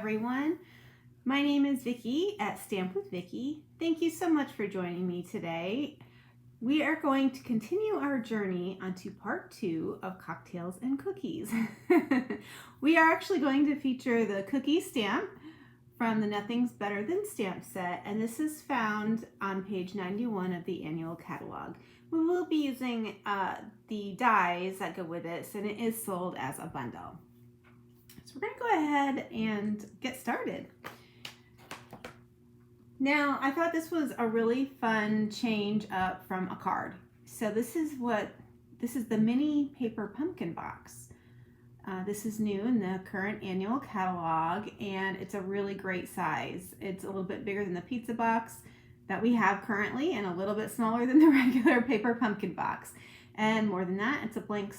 everyone. My name is Vicki at Stamp with Vicki. Thank you so much for joining me today. We are going to continue our journey onto part 2 of cocktails and cookies. We are actually going to feature the cookie stamp from the Nothing's Better Than stamp set, and this is found on page 91 of the annual catalog. We will be using the dies that go with it, and it is sold as a bundle. So we're going to go ahead and get started. Now, I thought this was a really fun change up from a card. So this is the mini paper pumpkin box. This is new in the current annual catalog, and it's a really great size. It's a little bit bigger than the pizza box that we have currently, and a little bit smaller than the regular paper pumpkin box. And more than that, it's a blank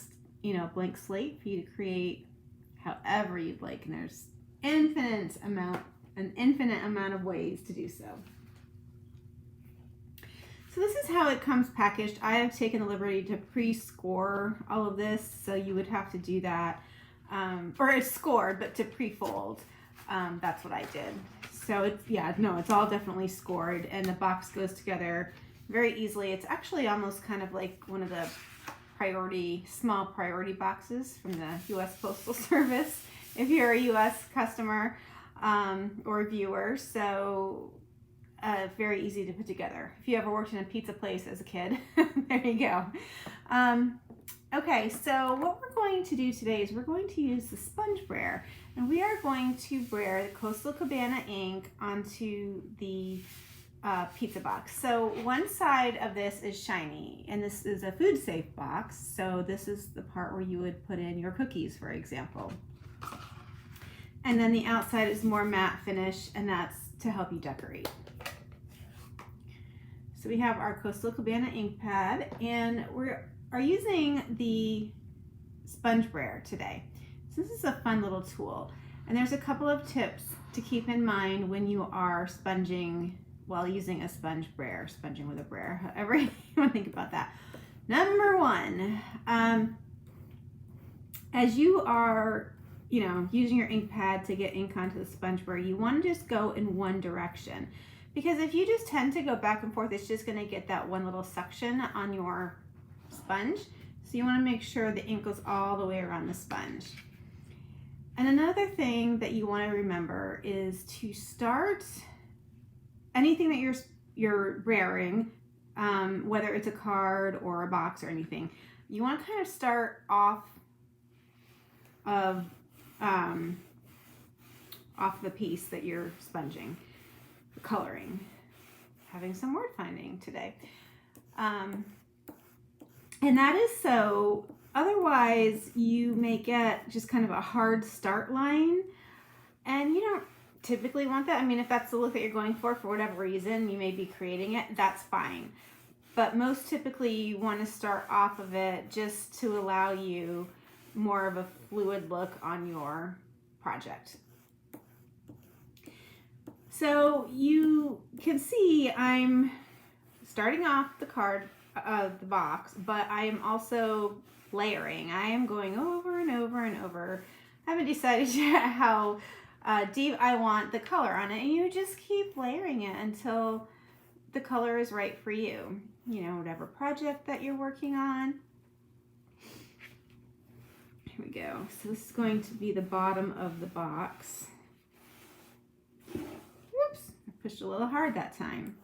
slate for you to create however you'd like, and there's an infinite amount of ways to do so. So this is how it comes packaged. I have taken the liberty to pre-score all of this, so you would have to do that, or it's scored, but to pre-fold, that's what I did. So it's all definitely scored, and the box goes together very easily. It's actually almost kind of like one of the small priority boxes from the U.S. Postal Service, if you're a U.S. customer or viewer. So very easy to put together. If you ever worked in a pizza place as a kid, there you go. Okay, so what we're going to do today is we're going to use the sponge brayer, and we are going to brayer the Coastal Cabana ink onto the pizza box. So one side of this is shiny, and this is a food safe box, so this is the part where you would put in your cookies, for example. And then the outside is more matte finish, and that's to help you decorate. So we have our Coastal Cabana ink pad, and we are using the sponge brayer today. So this is a fun little tool, and there's a couple of tips to keep in mind when you are sponging while using a sponge brayer, sponging with a brayer, however you want to think about that. Number one, as you are using your ink pad to get ink onto the sponge brayer, you want to just go in one direction, because if you just tend to go back and forth, it's just going to get that one little suction on your sponge. So you want to make sure the ink goes all the way around the sponge. And another thing that you want to remember is to start anything that you're brayering, whether it's a card or a box or anything. You want to kind of start off of the piece that you're sponging, coloring. Having some word finding today. And that is so, otherwise you may get just kind of a hard start line, and you don't typically want that. I mean, if that's the look that you're going for whatever reason, you may be creating it, that's fine. But most typically you want to start off of it just to allow you more of a fluid look on your project. So you can see I'm starting off the card of the box, but I am also layering. I am going over and over and over. I haven't decided yet how deep I want the color on it, and you just keep layering it until the color is right for you. Whatever project that you're working on. Here we go. So this is going to be the bottom of the box. Whoops, I pushed a little hard that time.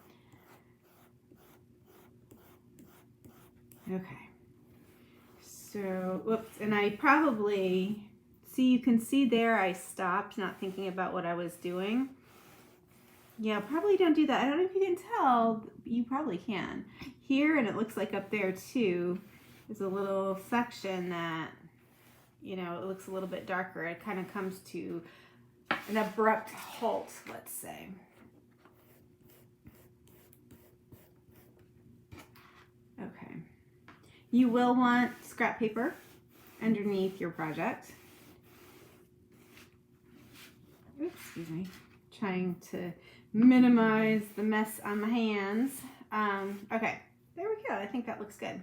Okay. So, whoops, and I probably, you can see there I stopped, not thinking about what I was doing. Yeah, probably don't do that. I don't know if you can tell, but you probably can. Here, and it looks like up there too, is a little section that, it looks a little bit darker. It kind of comes to an abrupt halt, let's say. Okay. You will want scrap paper underneath your project. Oops, excuse me. Trying to minimize the mess on my hands. Okay, there we go. I think that looks good.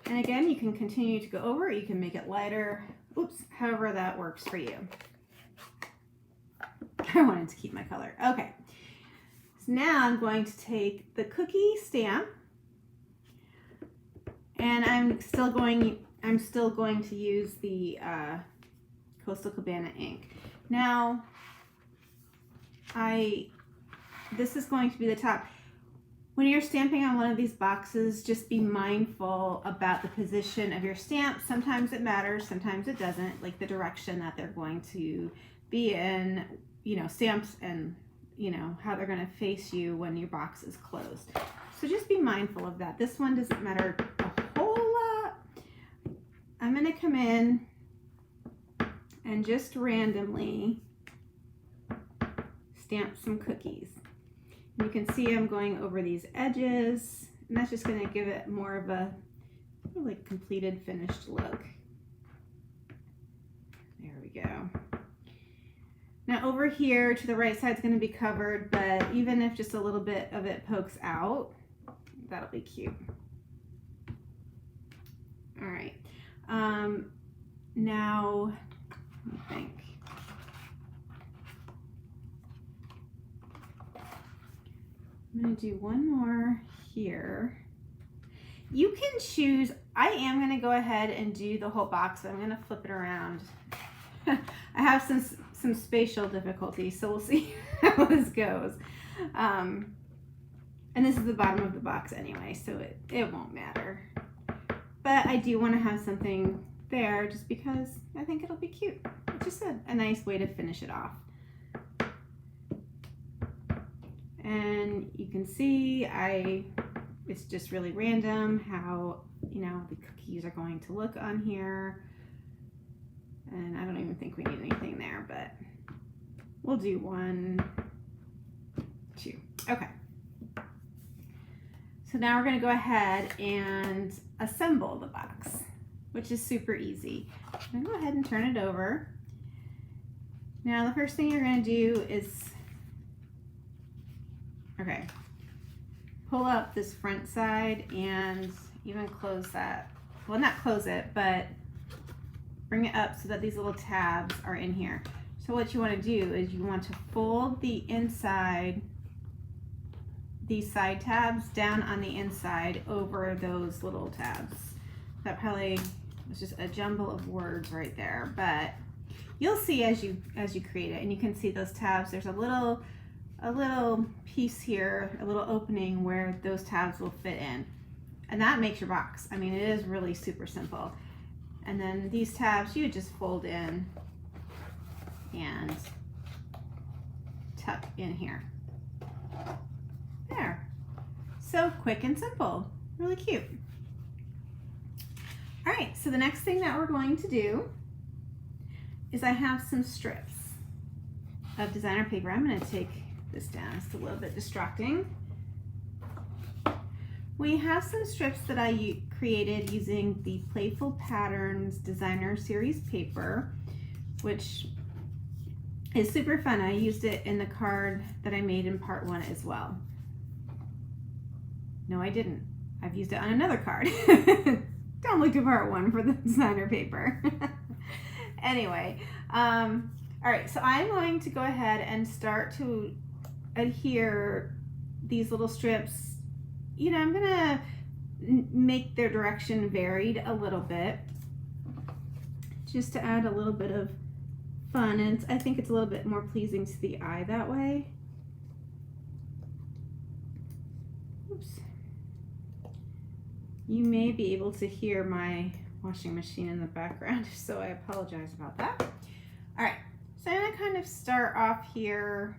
And again, you can continue to go over it. You can make it lighter Oops, however that works for you. I wanted to keep my color. Okay, so now I'm going to take the cookie stamp, and I'm still going to use the Coastal Cabana ink. Now, this is going to be the top. When you're stamping on one of these boxes, just be mindful about the position of your stamp. Sometimes it matters, sometimes it doesn't, like the direction that they're going to be in, you know, stamps and, you know, how they're going to face you when your box is closed. So just be mindful of that. This one doesn't matter a whole lot. I'm going to come in and just randomly stamp some cookies. You can see I'm going over these edges, and that's just going to give it more of a like completed, finished look. There we go. Now over here to the right side is going to be covered, but even if just a little bit of it pokes out, that'll be cute. All right. Now, let me think. I'm going to do one more here. You can choose, I am going to go ahead and do the whole box, but I'm going to flip it around. I have some spatial difficulty, so we'll see how this goes. And this is the bottom of the box anyway, so it won't matter. But I do want to have something there just because I think it'll be cute. It's just a nice way to finish it off. And you can see it's just really random how, you know, the cookies are going to look on here. And I don't even think we need anything there, but we'll do 1, 2. Okay. So now we're going to go ahead and assemble the box, which is super easy. I'm going to go ahead and turn it over. Now the first thing you're going to do is, okay, pull up this front side and even close that. Well, not close it, but bring it up so that these little tabs are in here. So what you want to do is you want to fold the inside, these side tabs down on the inside over those little tabs. That probably was just a jumble of words right there, but you'll see as you create it, and you can see those tabs. There's a little piece here, a little opening where those tabs will fit in, and that makes your box. I mean, it is really super simple. And then these tabs you would just fold in and tuck in here. There. So quick and simple. Really cute. All right, so the next thing that we're going to do is I have some strips of designer paper. I'm going to take this down. It's a little bit distracting. We have some strips that I created using the Playful Patterns Designer Series paper, which is super fun. I used it in the card that I made in part 1 as well. No, I didn't. I've used it on another card. Don't look to part 1 for the designer paper. Anyway, all right, so I'm going to go ahead and start to adhere these little strips. You know, I'm gonna make their direction varied a little bit just to add a little bit of fun, and I think it's a little bit more pleasing to the eye that way. Oops. You may be able to hear my washing machine in the background, so I apologize about that. All right, so I'm gonna kind of start off here,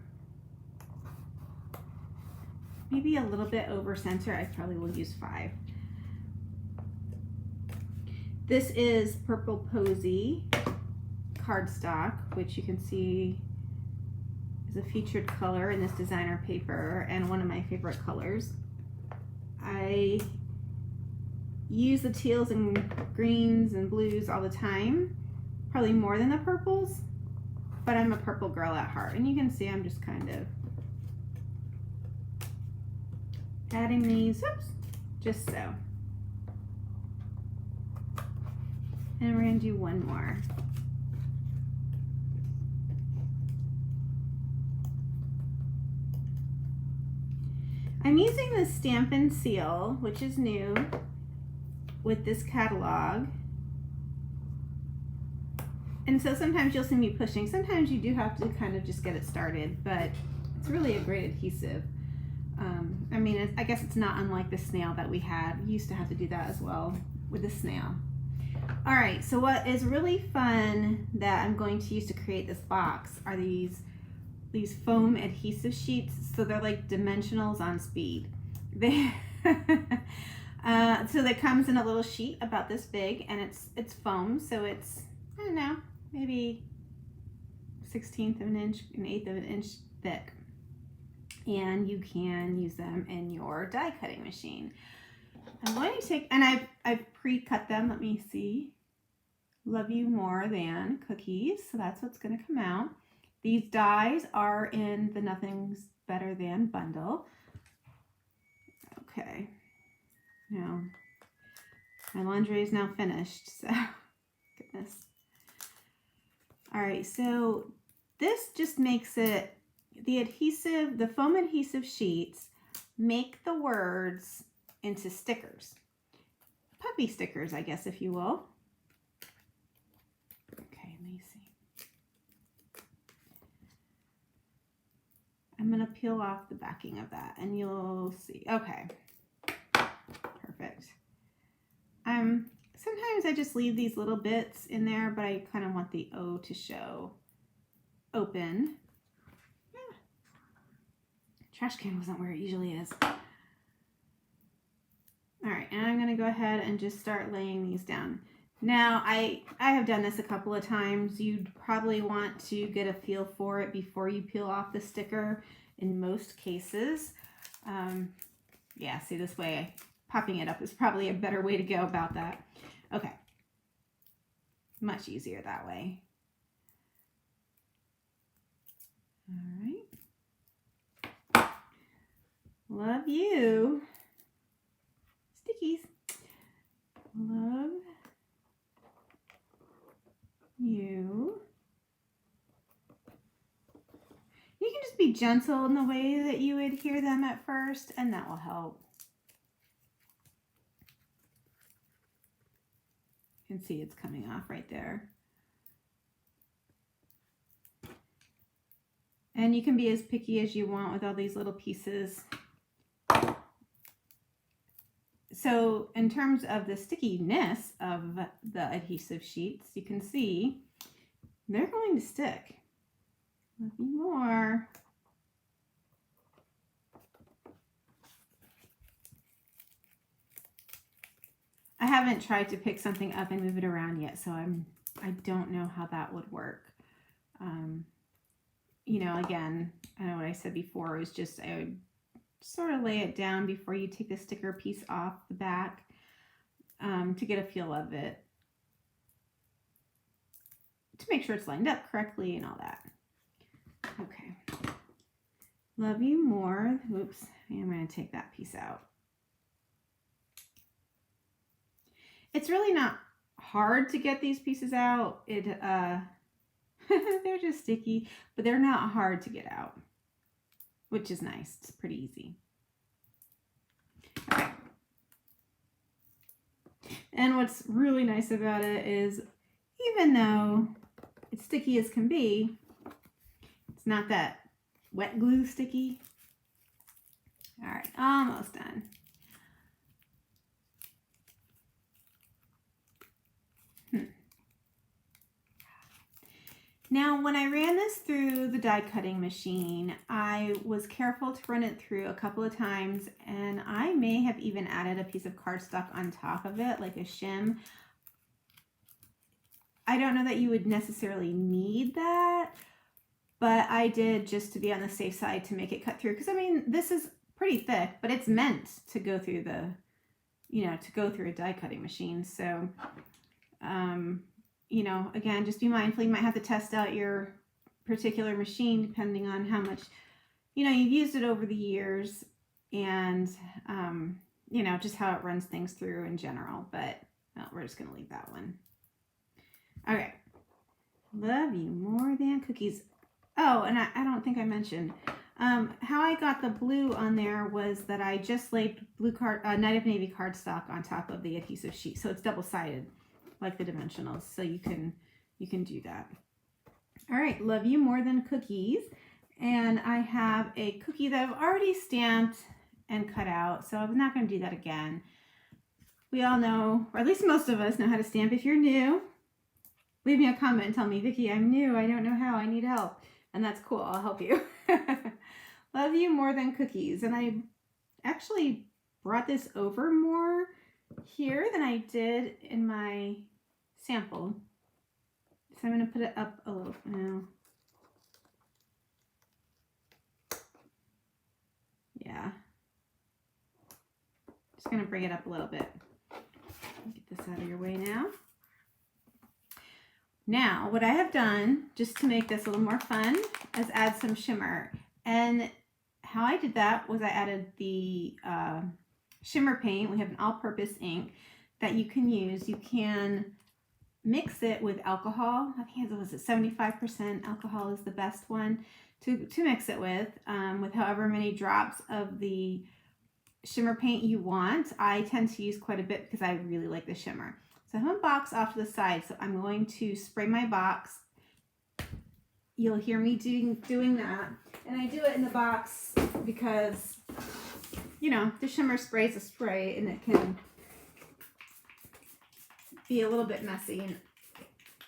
maybe a little bit over center. I probably will use 5. This is Purple Posy cardstock, which you can see is a featured color in this designer paper and one of my favorite colors. I use the teals and greens and blues all the time, probably more than the purples, but I'm a purple girl at heart. And you can see I'm just kind of adding these, oops, just so. And we're gonna do one more. I'm using the Stamp and Seal, which is new, with this catalog. And so sometimes you'll see me pushing. Sometimes you do have to kind of just get it started, but it's really a great adhesive. I mean, I guess it's not unlike the snail that we had. We used to have to do that as well with the snail. All right, so what is really fun that I'm going to use to create this box are these foam adhesive sheets. So they're like dimensionals on speed. They so that comes in a little sheet about this big, and it's foam, so it's, I don't know, maybe 1/16 of an inch, 1/8 of an inch thick. And you can use them in your die cutting machine. I'm going to take, and I've pre-cut them. Let me see. Love you more than cookies. So that's what's going to come out. These dies are in the Nothing's Better Than bundle. Okay. Now, my laundry is now finished. So, goodness. All right. So this just makes it, the adhesive, the foam adhesive sheets make the words into stickers. Puppy stickers, I guess, if you will. Okay, let me see. I'm going to peel off the backing of that and you'll see. Okay, perfect. Sometimes I just leave these little bits in there, but I kind of want the O to show open. Trash can wasn't where it usually is. All right, and I'm gonna go ahead and just start laying these down. Now, I have done this a couple of times. You'd probably want to get a feel for it before you peel off the sticker in most cases. Yeah, see, this way, popping it up is probably a better way to go about that. Okay, much easier that way. All right. Love you. Stickies. Love you. You can just be gentle in the way that you adhere them at first, and that will help. You can see it's coming off right there. And you can be as picky as you want with all these little pieces. So in terms of the stickiness of the adhesive sheets, you can see they're going to stick. Love you more. I haven't tried to pick something up and move it around yet, so I don't know how that would work. You know, again, I know what I said before, it was just, I would sort of lay it down before you take the sticker piece off the back to get a feel of it, to make sure it's lined up correctly and all that. Okay. Love you more. Oops, I'm going to take that piece out. It's really not hard to get these pieces out. They're just sticky, but they're not hard to get out, which is nice. It's pretty easy. Okay. And what's really nice about it is, even though it's sticky as can be, it's not that wet glue sticky. All right, almost done. Now, when I ran this through the die cutting machine, I was careful to run it through a couple of times, and I may have even added a piece of cardstock on top of it, like a shim. I don't know that you would necessarily need that, but I did just to be on the safe side to make it cut through. Because, I mean, this is pretty thick, but it's meant to go through the, you know, to go through a die cutting machine. So, you know, again, just be mindful. You might have to test out your particular machine depending on how much, you know, you've used it over the years and, you know, just how it runs things through in general. But well, we're just going to leave that one. Okay. Love you more than cookies. Oh, and I don't think I mentioned, How I got the blue on there was that I just laid Night of Navy cardstock on top of the adhesive sheet, so it's double-sided, like the dimensionals. So you can do that. All right, love you more than cookies, and I have a cookie that I've already stamped and cut out, so I'm not going to do that again. We all know, or at least most of us know how to stamp. If you're new, leave me a comment and tell me, Vicki, I'm new, I don't know how, I need help. And that's cool, I'll help you. Love you more than cookies. And I actually brought this over more here than I did in my sample. So I'm going to put it up a little now. Yeah. Just going to bring it up a little bit. Get this out of your way now. Now, what I have done, just to make this a little more fun, is add some shimmer. And how I did that was I added the Shimmer Paint. We have an all-purpose ink that you can use. You can mix it with alcohol. I think it was 75% alcohol is the best one to mix it with however many drops of the Shimmer Paint you want. I tend to use quite a bit because I really like the shimmer. So I have a box off to the side, so I'm going to spray my box. You'll hear me doing that. And I do it in the box because, you know, the shimmer spray is a spray and it can be a little bit messy, and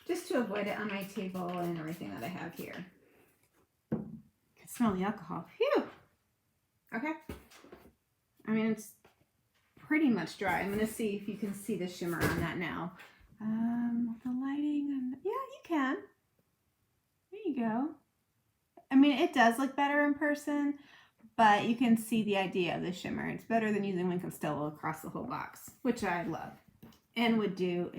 just to avoid it on my table and everything that I have here. I can smell the alcohol. Phew! Okay. I mean, it's pretty much dry. I'm going to see if you can see the shimmer on that now. The lighting, yeah, you can. There you go. I mean, it does look better in person, but you can see the idea of the shimmer. It's better than using Wink of Stella across the whole box, which I love and would do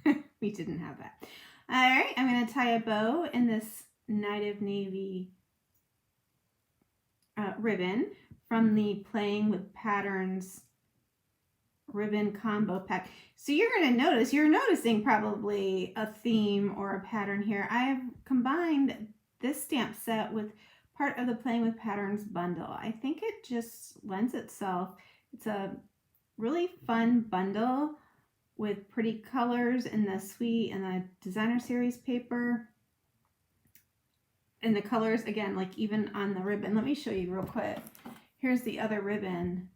if we didn't have that. All right, I'm going to tie a bow in this Night of Navy ribbon from the Playing with Patterns ribbon combo pack. So you're going to notice, you're noticing probably a theme or a pattern here. I have combined this stamp set with part of the Playing with Patterns bundle. I think it just lends itself. It's a really fun bundle with pretty colors in the Sweet and the Designer Series paper. And the colors, again, like even on the ribbon. Let me show you real quick. Here's the other ribbon.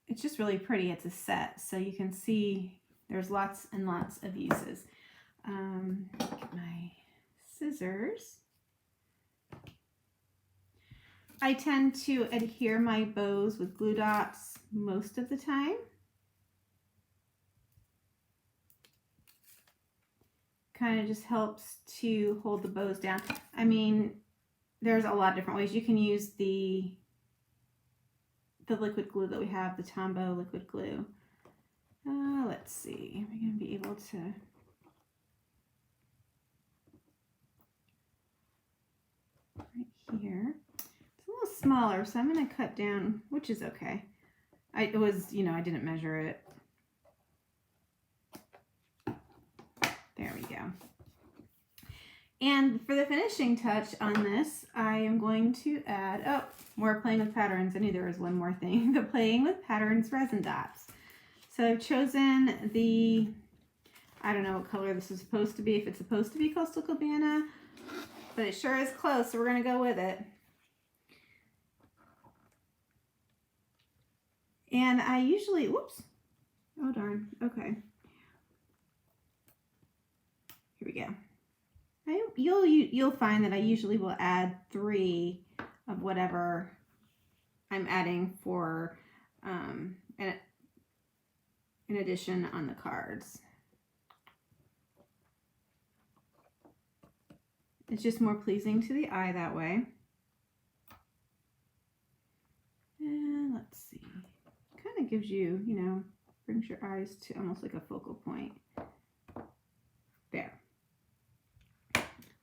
It's just really pretty. It's a set, so you can see there's lots and lots of uses. Get my scissors. I tend to adhere my bows with glue dots most of the time. Kind of just helps to hold the bows down. I mean, there's a lot of different ways. You can use the liquid glue that we have, the Tombow liquid glue. Let's see, am I going to be able to? Right here. It's a little smaller, so I'm going to cut down, which is okay. I didn't measure it. There we go. And for the finishing touch on this, I am going to add, more Playing with Patterns. I knew there was one more thing. The Playing with Patterns resin dots. So I've chosen the, I don't know what color this is supposed to be, if it's supposed to be Coastal Cabana, but it sure is close, so we're going to go with it. And I usually, whoops, oh darn, okay. Here we go. You'll find that I usually will add 3 of whatever I'm adding for an addition on the cards. It's just more pleasing to the eye that way. And let's see, kind of gives you, brings your eyes to almost like a focal point. There.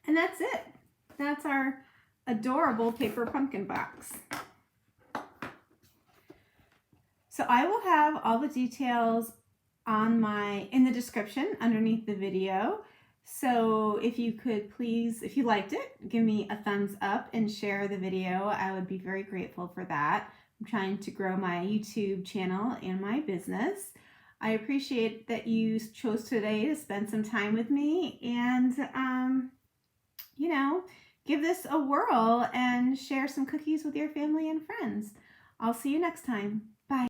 And that's it. That's our adorable paper pumpkin box. So I will have all the details in the description underneath the video. So if you could please, if you liked it, give me a thumbs up and share the video. I would be very grateful for that. I'm trying to grow my YouTube channel and my business. I appreciate that you chose today to spend some time with me and, you know, give this a whirl and share some cookies with your family and friends. I'll see you next time.